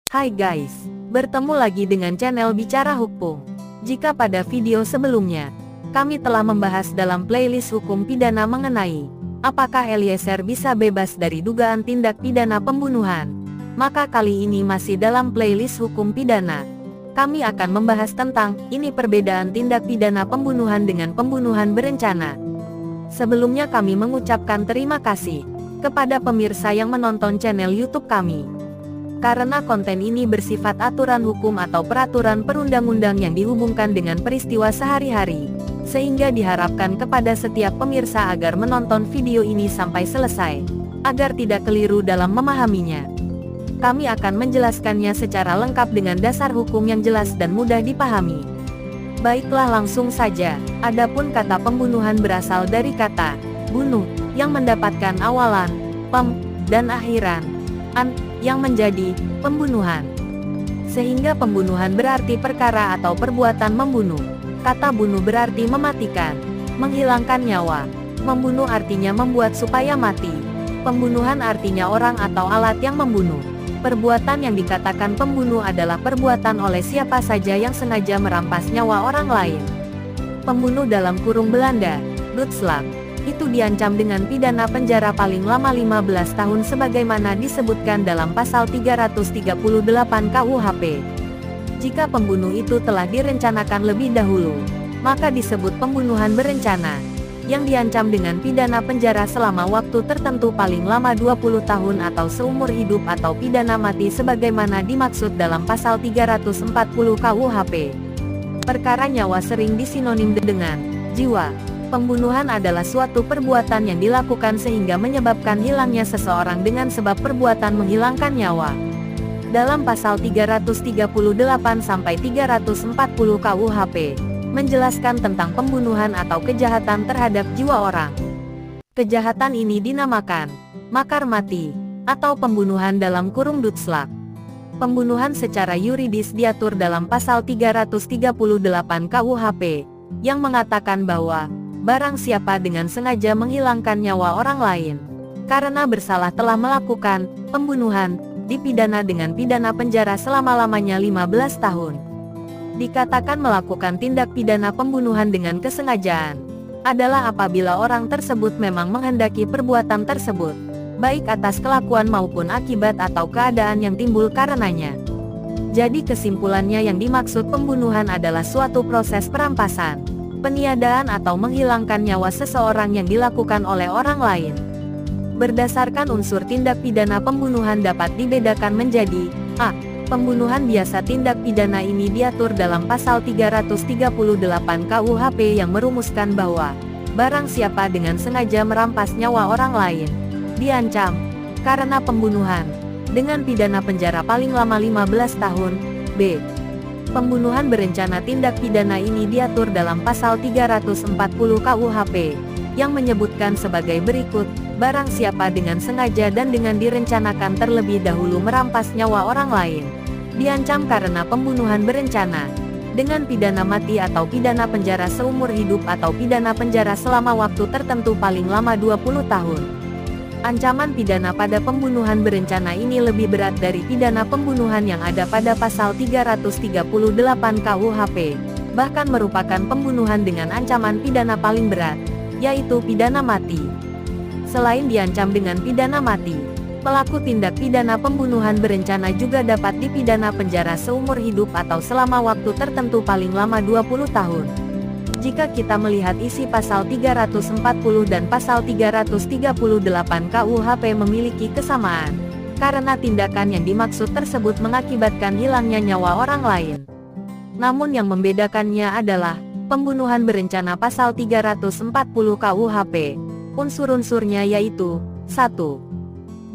Hai guys, bertemu lagi dengan channel Bicara Hukum. Jika pada video sebelumnya, kami telah membahas dalam playlist hukum pidana mengenai apakah Eliezer bisa bebas dari dugaan tindak pidana pembunuhan, maka kali ini masih dalam playlist hukum pidana. Kami akan membahas tentang ini perbedaan tindak pidana pembunuhan dengan pembunuhan berencana. Sebelumnya kami mengucapkan terima kasih kepada pemirsa yang menonton channel YouTube kami. Karena konten ini bersifat aturan hukum atau peraturan perundang-undang yang dihubungkan dengan peristiwa sehari-hari, sehingga diharapkan kepada setiap pemirsa agar menonton video ini sampai selesai, agar tidak keliru dalam memahaminya. Kami akan menjelaskannya secara lengkap dengan dasar hukum yang jelas dan mudah dipahami. Baiklah, langsung saja. Adapun kata pembunuhan berasal dari kata bunuh, yang mendapatkan awalan pem dan akhiran an, yang menjadi pembunuhan. Sehingga pembunuhan berarti perkara atau perbuatan membunuh. Kata bunuh berarti mematikan, menghilangkan nyawa. Membunuh artinya membuat supaya mati. Pembunuhan artinya orang atau alat yang membunuh. Perbuatan yang dikatakan pembunuh adalah perbuatan oleh siapa saja yang sengaja merampas nyawa orang lain. Pembunuh dalam kurung Belanda, doodslag, itu diancam dengan pidana penjara paling lama 15 tahun sebagaimana disebutkan dalam pasal 338 KUHP. Jika pembunuh itu telah direncanakan lebih dahulu, maka disebut pembunuhan berencana, yang diancam dengan pidana penjara selama waktu tertentu paling lama 20 tahun atau seumur hidup atau pidana mati sebagaimana dimaksud dalam pasal 340 KUHP. Perkara nyawa sering disinonim dengan jiwa. Pembunuhan adalah suatu perbuatan yang dilakukan sehingga menyebabkan hilangnya seseorang dengan sebab perbuatan menghilangkan nyawa. Dalam pasal 338 sampai 340 KUHP, menjelaskan tentang pembunuhan atau kejahatan terhadap jiwa orang. Kejahatan ini dinamakan makar mati, atau pembunuhan dalam kurung doodslag. Pembunuhan secara yuridis diatur dalam pasal 338 KUHP, yang mengatakan bahwa barang siapa dengan sengaja menghilangkan nyawa orang lain, karena bersalah telah melakukan pembunuhan, dipidana dengan pidana penjara selama-lamanya 15 tahun. Dikatakan melakukan tindak pidana pembunuhan dengan kesengajaan adalah apabila orang tersebut memang menghendaki perbuatan tersebut, baik atas kelakuan maupun akibat atau keadaan yang timbul karenanya. Jadi kesimpulannya yang dimaksud pembunuhan adalah suatu proses perampasan, peniadaan atau menghilangkan nyawa seseorang yang dilakukan oleh orang lain. Berdasarkan unsur tindak pidana pembunuhan dapat dibedakan menjadi a. Pembunuhan biasa. Tindak pidana ini diatur dalam pasal 338 KUHP yang merumuskan bahwa barang siapa dengan sengaja merampas nyawa orang lain diancam karena pembunuhan dengan pidana penjara paling lama 15 tahun. b. Pembunuhan berencana. Tindak pidana ini diatur dalam pasal 340 KUHP, yang menyebutkan sebagai berikut: barang siapa dengan sengaja dan dengan direncanakan terlebih dahulu merampas nyawa orang lain, diancam karena pembunuhan berencana, dengan pidana mati atau pidana penjara seumur hidup atau pidana penjara selama waktu tertentu paling lama 20 tahun. Ancaman pidana pada pembunuhan berencana ini lebih berat dari pidana pembunuhan yang ada pada pasal 338 KUHP, bahkan merupakan pembunuhan dengan ancaman pidana paling berat, yaitu pidana mati. Selain diancam dengan pidana mati, pelaku tindak pidana pembunuhan berencana juga dapat dipidana penjara seumur hidup atau selama waktu tertentu paling lama 20 tahun. Jika kita melihat isi pasal 340 dan pasal 338 KUHP memiliki kesamaan, karena tindakan yang dimaksud tersebut mengakibatkan hilangnya nyawa orang lain. Namun yang membedakannya adalah pembunuhan berencana. Pasal 340 KUHP, unsur-unsurnya yaitu 1.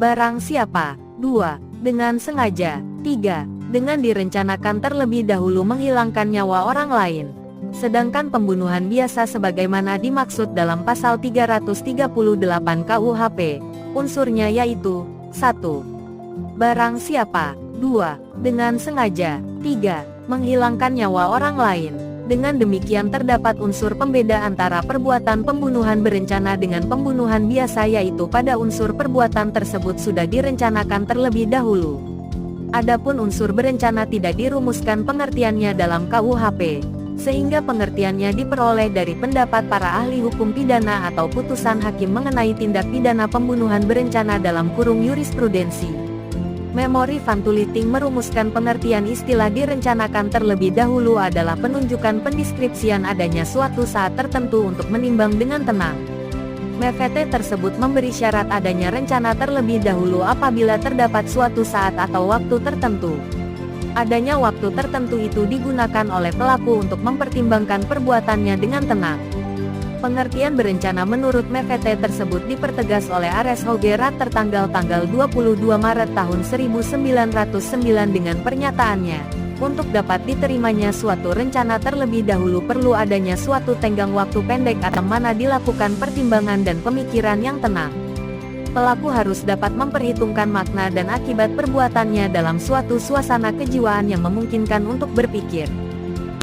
Barang siapa. 2. Dengan sengaja. 3. Dengan direncanakan terlebih dahulu menghilangkan nyawa orang lain. Sedangkan pembunuhan biasa sebagaimana dimaksud dalam pasal 338 KUHP, unsurnya yaitu 1. Barang siapa. 2. Dengan sengaja. 3. Menghilangkan nyawa orang lain. Dengan demikian terdapat unsur pembeda antara perbuatan pembunuhan berencana dengan pembunuhan biasa, yaitu pada unsur perbuatan tersebut sudah direncanakan terlebih dahulu. Adapun unsur berencana tidak dirumuskan pengertiannya dalam KUHP, sehingga pengertiannya diperoleh dari pendapat para ahli hukum pidana atau putusan hakim mengenai tindak pidana pembunuhan berencana dalam kurung jurisprudensi. Memori Van Tuliting merumuskan pengertian istilah direncanakan terlebih dahulu adalah penunjukan pendeskripsian adanya suatu saat tertentu untuk menimbang dengan tenang. MVT tersebut memberi syarat adanya rencana terlebih dahulu apabila terdapat suatu saat atau waktu tertentu. Adanya waktu tertentu itu digunakan oleh pelaku untuk mempertimbangkan perbuatannya dengan tenang. Pengertian berencana menurut MVT tersebut dipertegas oleh Ares Hogerat tertanggal 22 Maret tahun 1909 dengan pernyataannya, untuk dapat diterimanya suatu rencana terlebih dahulu perlu adanya suatu tenggang waktu pendek atau mana dilakukan pertimbangan dan pemikiran yang tenang. Pelaku harus dapat memperhitungkan makna dan akibat perbuatannya dalam suatu suasana kejiwaan yang memungkinkan untuk berpikir.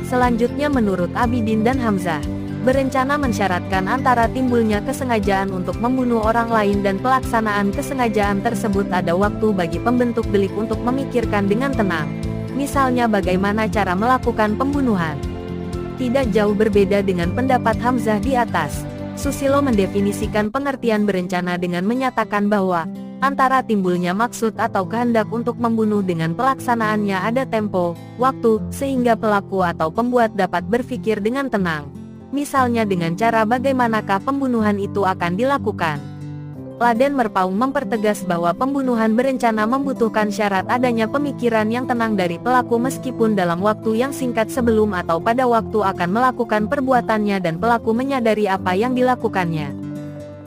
Selanjutnya menurut Abidin dan Hamzah, berencana mensyaratkan antara timbulnya kesengajaan untuk membunuh orang lain dan pelaksanaan kesengajaan tersebut ada waktu bagi pembentuk delik untuk memikirkan dengan tenang. Misalnya bagaimana cara melakukan pembunuhan. Tidak jauh berbeda dengan pendapat Hamzah di atas, Susilo mendefinisikan pengertian berencana dengan menyatakan bahwa antara timbulnya maksud atau kehendak untuk membunuh dengan pelaksanaannya ada tempo, waktu, sehingga pelaku atau pembuat dapat berpikir dengan tenang. Misalnya dengan cara bagaimanakah pembunuhan itu akan dilakukan. Laden Merpaung mempertegas bahwa pembunuhan berencana membutuhkan syarat adanya pemikiran yang tenang dari pelaku meskipun dalam waktu yang singkat sebelum atau pada waktu akan melakukan perbuatannya dan pelaku menyadari apa yang dilakukannya.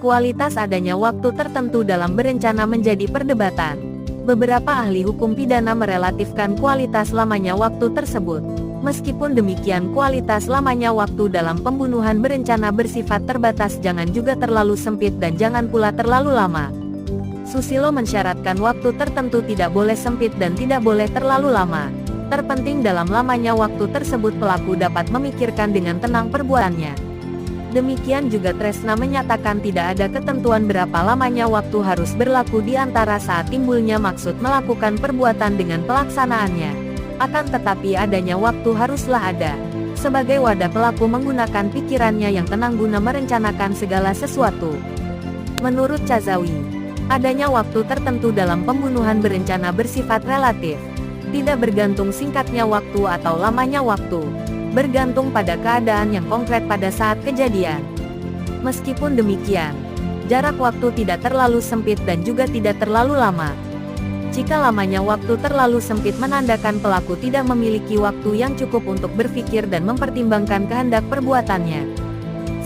Kualitas adanya waktu tertentu dalam berencana menjadi perdebatan. Beberapa ahli hukum pidana merelatifkan kualitas lamanya waktu tersebut. Meskipun demikian, kualitas lamanya waktu dalam pembunuhan berencana bersifat terbatas, jangan juga terlalu sempit dan jangan pula terlalu lama. Susilo mensyaratkan waktu tertentu tidak boleh sempit dan tidak boleh terlalu lama. Terpenting dalam lamanya waktu tersebut pelaku dapat memikirkan dengan tenang perbuatannya. Demikian juga Tresna menyatakan tidak ada ketentuan berapa lamanya waktu harus berlaku di antara saat timbulnya maksud melakukan perbuatan dengan pelaksanaannya. Akan tetapi adanya waktu haruslah ada, sebagai wadah pelaku menggunakan pikirannya yang tenang guna merencanakan segala sesuatu. Menurut Cazawi, adanya waktu tertentu dalam pembunuhan berencana bersifat relatif, tidak bergantung singkatnya waktu atau lamanya waktu, bergantung pada keadaan yang konkret pada saat kejadian. Meskipun demikian, jarak waktu tidak terlalu sempit dan juga tidak terlalu lama. Jika lamanya waktu terlalu sempit menandakan pelaku tidak memiliki waktu yang cukup untuk berpikir dan mempertimbangkan kehendak perbuatannya.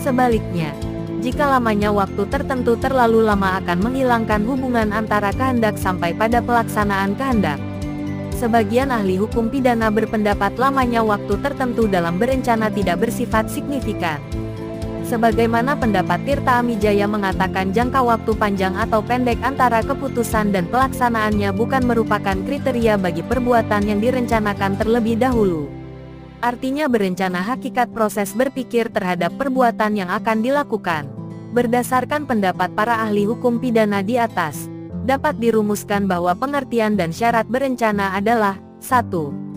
Sebaliknya, jika lamanya waktu tertentu terlalu lama akan menghilangkan hubungan antara kehendak sampai pada pelaksanaan kehendak. Sebagian ahli hukum pidana berpendapat lamanya waktu tertentu dalam berencana tidak bersifat signifikan. Sebagaimana pendapat Tirta Amijaya mengatakan jangka waktu panjang atau pendek antara keputusan dan pelaksanaannya bukan merupakan kriteria bagi perbuatan yang direncanakan terlebih dahulu. Artinya berencana hakikat proses berpikir terhadap perbuatan yang akan dilakukan. Berdasarkan pendapat para ahli hukum pidana di atas, dapat dirumuskan bahwa pengertian dan syarat berencana adalah 1.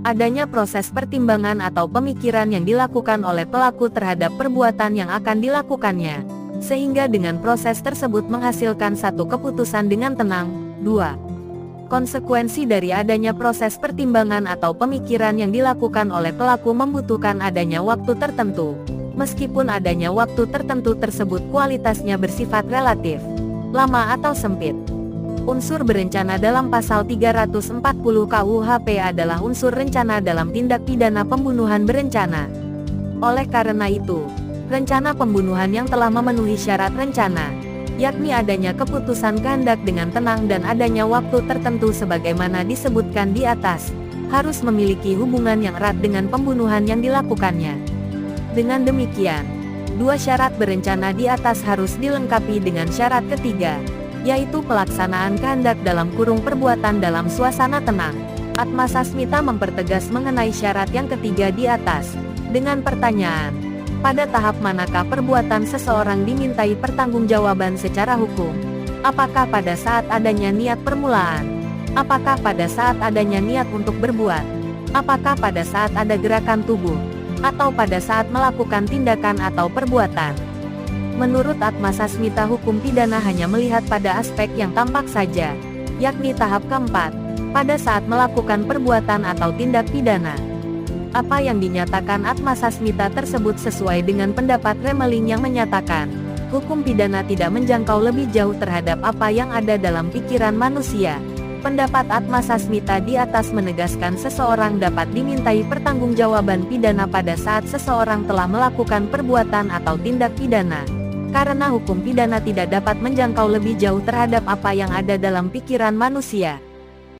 Adanya proses pertimbangan atau pemikiran yang dilakukan oleh pelaku terhadap perbuatan yang akan dilakukannya, sehingga dengan proses tersebut menghasilkan satu keputusan dengan tenang. 2. Konsekuensi dari adanya proses pertimbangan atau pemikiran yang dilakukan oleh pelaku membutuhkan adanya waktu tertentu, meskipun adanya waktu tertentu tersebut kualitasnya bersifat relatif, lama atau sempit. Unsur berencana dalam pasal 340 KUHP adalah unsur rencana dalam tindak pidana pembunuhan berencana. Oleh karena itu, rencana pembunuhan yang telah memenuhi syarat rencana, yakni adanya keputusan kehendak dengan tenang dan adanya waktu tertentu sebagaimana disebutkan di atas, harus memiliki hubungan yang erat dengan pembunuhan yang dilakukannya. Dengan demikian, dua syarat berencana di atas harus dilengkapi dengan syarat ketiga, yaitu pelaksanaan kehendak dalam kurung perbuatan dalam suasana tenang. Atma Sasmita mempertegas mengenai syarat yang ketiga di atas, dengan pertanyaan, pada tahap manakah perbuatan seseorang dimintai pertanggungjawaban secara hukum? Apakah pada saat adanya niat permulaan? Apakah pada saat adanya niat untuk berbuat? Apakah pada saat ada gerakan tubuh? Atau pada saat melakukan tindakan atau perbuatan? Menurut Atma Sasmita, hukum pidana hanya melihat pada aspek yang tampak saja, yakni tahap keempat, pada saat melakukan perbuatan atau tindak pidana. Apa yang dinyatakan Atma Sasmita tersebut sesuai dengan pendapat Remeling yang menyatakan, hukum pidana tidak menjangkau lebih jauh terhadap apa yang ada dalam pikiran manusia. Pendapat Atma Sasmita di atas menegaskan seseorang dapat dimintai pertanggungjawaban pidana pada saat seseorang telah melakukan perbuatan atau tindak pidana. Karena hukum pidana tidak dapat menjangkau lebih jauh terhadap apa yang ada dalam pikiran manusia.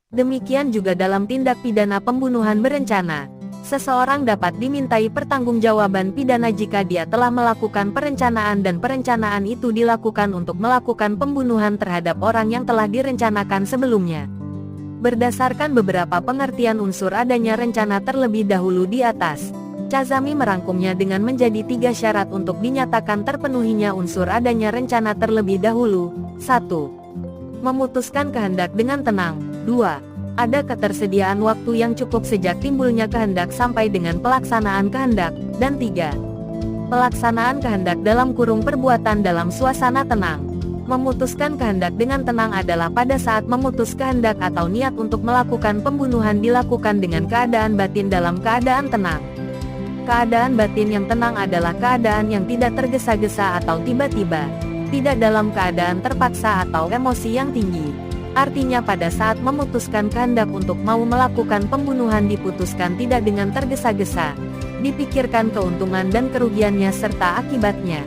Demikian juga dalam tindak pidana pembunuhan berencana. Seseorang dapat dimintai pertanggungjawaban pidana jika dia telah melakukan perencanaan dan perencanaan itu dilakukan untuk melakukan pembunuhan terhadap orang yang telah direncanakan sebelumnya. Berdasarkan beberapa pengertian unsur adanya rencana terlebih dahulu di atas, Cazami merangkumnya dengan menjadi 3 syarat untuk dinyatakan terpenuhinya unsur adanya rencana terlebih dahulu. 1. Memutuskan kehendak dengan tenang. 2. Ada ketersediaan waktu yang cukup sejak timbulnya kehendak sampai dengan pelaksanaan kehendak. Dan 3. Pelaksanaan kehendak dalam kurung perbuatan dalam suasana tenang. Memutuskan kehendak dengan tenang adalah pada saat memutus kehendak atau niat untuk melakukan pembunuhan dilakukan dengan keadaan batin dalam keadaan tenang. Keadaan batin yang tenang adalah keadaan yang tidak tergesa-gesa atau tiba-tiba, tidak dalam keadaan terpaksa atau emosi yang tinggi. Artinya pada saat memutuskan kehendak untuk mau melakukan pembunuhan diputuskan tidak dengan tergesa-gesa, dipikirkan keuntungan dan kerugiannya serta akibatnya.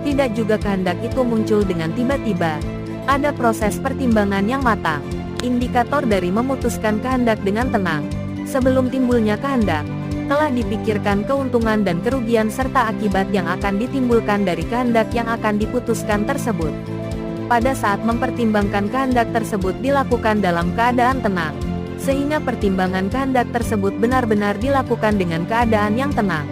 Tidak juga kehendak itu muncul dengan tiba-tiba. Ada proses pertimbangan yang matang. Indikator dari memutuskan kehendak dengan tenang. Sebelum timbulnya kehendak, telah dipikirkan keuntungan dan kerugian serta akibat yang akan ditimbulkan dari kehendak yang akan diputuskan tersebut. Pada saat mempertimbangkan kehendak tersebut dilakukan dalam keadaan tenang, sehingga pertimbangan kehendak tersebut benar-benar dilakukan dengan keadaan yang tenang.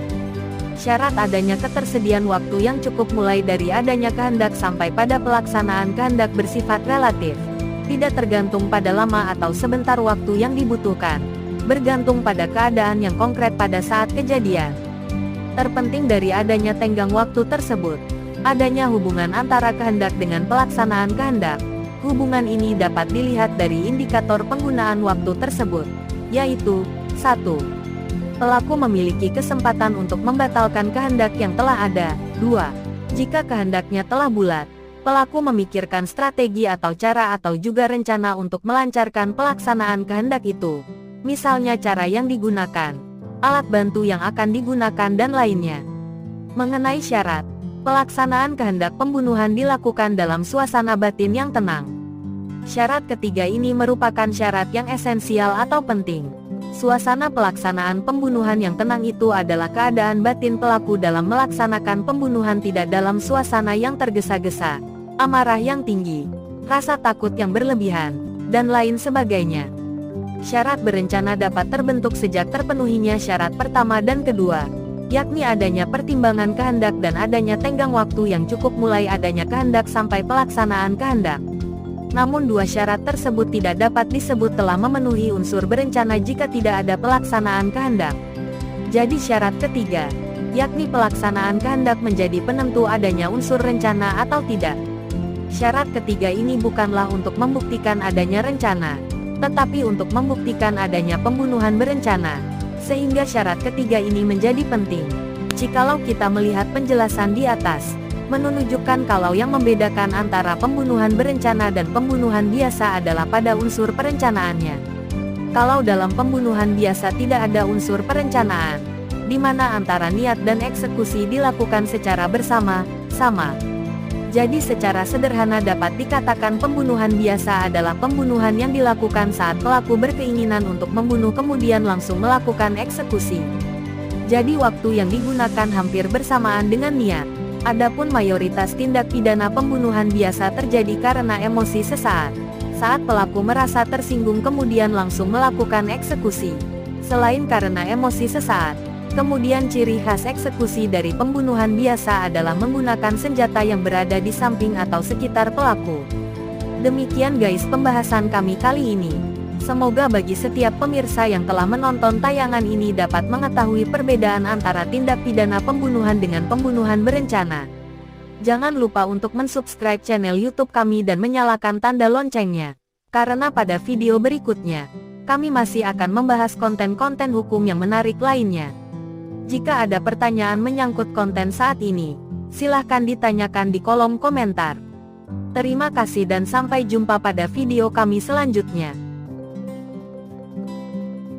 Syarat adanya ketersediaan waktu yang cukup mulai dari adanya kehendak sampai pada pelaksanaan kehendak bersifat relatif, tidak tergantung pada lama atau sebentar waktu yang dibutuhkan, bergantung pada keadaan yang konkret pada saat kejadian. Terpenting dari adanya tenggang waktu tersebut, adanya hubungan antara kehendak dengan pelaksanaan kehendak. Hubungan ini dapat dilihat dari indikator penggunaan waktu tersebut, yaitu 1. Pelaku memiliki kesempatan untuk membatalkan kehendak yang telah ada. 2. Jika kehendaknya telah bulat, pelaku memikirkan strategi atau cara atau juga rencana untuk melancarkan pelaksanaan kehendak itu. Misalnya cara yang digunakan, alat bantu yang akan digunakan dan lainnya. Mengenai syarat, pelaksanaan kehendak pembunuhan dilakukan dalam suasana batin yang tenang. Syarat ketiga ini merupakan syarat yang esensial atau penting. Suasana pelaksanaan pembunuhan yang tenang itu adalah keadaan batin pelaku dalam melaksanakan pembunuhan tidak dalam suasana yang tergesa-gesa, amarah yang tinggi, rasa takut yang berlebihan, dan lain sebagainya. Syarat berencana dapat terbentuk sejak terpenuhinya syarat pertama dan kedua, yakni adanya pertimbangan kehendak dan adanya tenggang waktu yang cukup mulai adanya kehendak sampai pelaksanaan kehendak. Namun dua syarat tersebut tidak dapat disebut telah memenuhi unsur berencana jika tidak ada pelaksanaan kehendak. Jadi syarat ketiga, yakni pelaksanaan kehendak menjadi penentu adanya unsur rencana atau tidak. Syarat ketiga ini bukanlah untuk membuktikan adanya rencana, tetapi untuk membuktikan adanya pembunuhan berencana. Sehingga syarat ketiga ini menjadi penting. Jikalau kita melihat penjelasan di atas, menunjukkan kalau yang membedakan antara pembunuhan berencana dan pembunuhan biasa adalah pada unsur perencanaannya. Kalau dalam pembunuhan biasa tidak ada unsur perencanaan, di mana antara niat dan eksekusi dilakukan secara bersama-sama. Jadi secara sederhana dapat dikatakan pembunuhan biasa adalah pembunuhan yang dilakukan saat pelaku berkeinginan untuk membunuh kemudian langsung melakukan eksekusi. Jadi waktu yang digunakan hampir bersamaan dengan niat. Adapun mayoritas tindak pidana pembunuhan biasa terjadi karena emosi sesaat, saat pelaku merasa tersinggung kemudian langsung melakukan eksekusi. Selain karena emosi sesaat, kemudian ciri khas eksekusi dari pembunuhan biasa adalah menggunakan senjata yang berada di samping atau sekitar pelaku. Demikian guys pembahasan kami kali ini. Semoga bagi setiap pemirsa yang telah menonton tayangan ini dapat mengetahui perbedaan antara tindak pidana pembunuhan dengan pembunuhan berencana. Jangan lupa untuk mensubscribe channel YouTube kami dan menyalakan tanda loncengnya. Karena pada video berikutnya, kami masih akan membahas konten-konten hukum yang menarik lainnya. Jika ada pertanyaan menyangkut konten saat ini, silahkan ditanyakan di kolom komentar. Terima kasih dan sampai jumpa pada video kami selanjutnya.